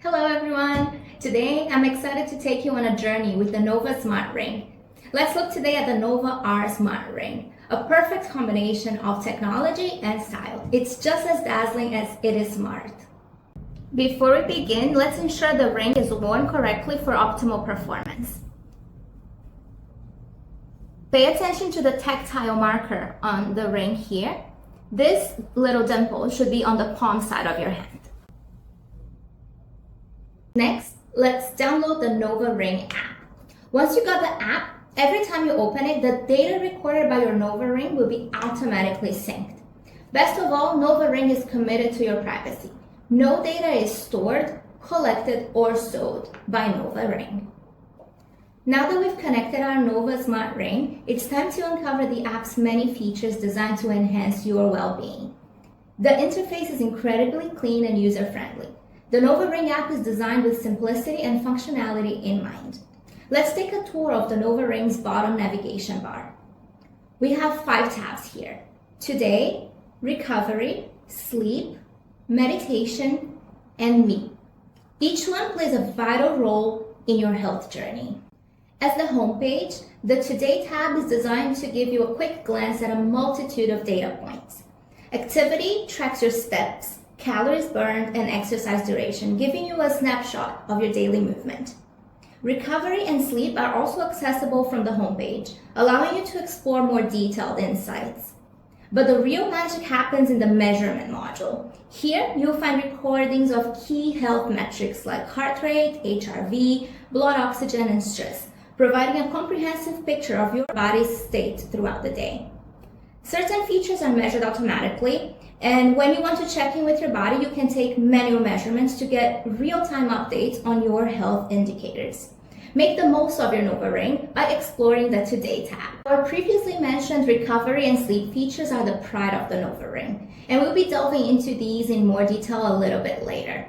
Hello everyone! Today I'm excited to take you on a journey with the Nova Smart Ring. Let's look today at the Nova R Smart Ring, a perfect combination of technology and style. It's just as dazzling as it is smart. Before we begin, let's ensure the ring is worn correctly for optimal performance. Pay attention to the tactile marker on the ring here. This little dimple should be on the palm side of your hand. Next, let's download the Nova Ring app. Once you got the app, every time you open it, the data recorded by your Nova Ring will be automatically synced. Best of all, Nova Ring is committed to your privacy. No data is stored, collected, or sold by Nova Ring. Now that we've connected our Nova Smart Ring, it's time to uncover the app's many features designed to enhance your well-being. The interface is incredibly clean and user-friendly. The Nova Ring app is designed with simplicity and functionality in mind. Let's take a tour of the Nova Ring's bottom navigation bar. We have 5 tabs here: Today, Recovery, Sleep, Meditation, and Me. Each one plays a vital role in your health journey. As the homepage, the Today tab is designed to give you a quick glance at a multitude of data points. Activity tracks your steps, calories burned, and exercise duration, giving you a snapshot of your daily movement. Recovery and sleep are also accessible from the homepage, allowing you to explore more detailed insights. But the real magic happens in the measurement module. Here, you'll find recordings of key health metrics like heart rate, HRV, blood oxygen, and stress, providing a comprehensive picture of your body's state throughout the day. Certain features are measured automatically, and when you want to check in with your body, you can take manual measurements to get real-time updates on your health indicators. Make the most of your Nova Ring by exploring the Today tab. Our previously mentioned recovery and sleep features are the pride of the Nova Ring, and we'll be delving into these in more detail a little bit later.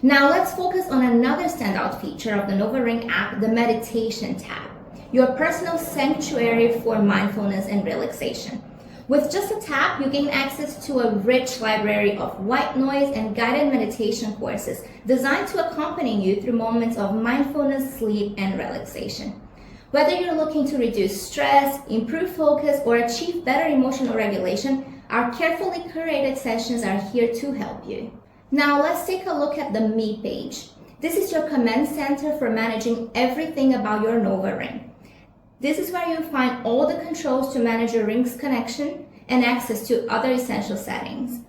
Now let's focus on another standout feature of the Nova Ring app, the Meditation tab, your personal sanctuary for mindfulness and relaxation. With just a tap, you gain access to a rich library of white noise and guided meditation courses designed to accompany you through moments of mindfulness, sleep, and relaxation. Whether you're looking to reduce stress, improve focus, or achieve better emotional regulation, our carefully curated sessions are here to help you. Now let's take a look at the Me page. This is your command center for managing everything about your Nova Ring. This is where you'll find all the controls to manage your ring's connection and access to other essential settings.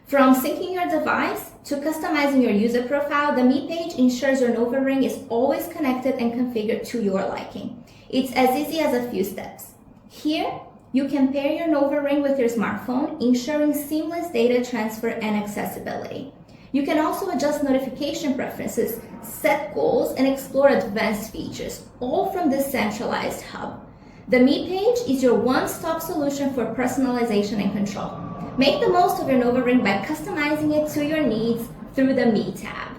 From syncing your device to customizing your user profile, the Me page ensures your Nova Ring is always connected and configured to your liking. It's as easy as a few steps. Here, you can pair your Nova Ring with your smartphone, ensuring seamless data transfer and accessibility. You can also adjust notification preferences, set goals, and explore advanced features, all from this centralized hub. The Me page is your one-stop solution for personalization and control. Make the most of your Nova Ring by customizing it to your needs through the Me tab.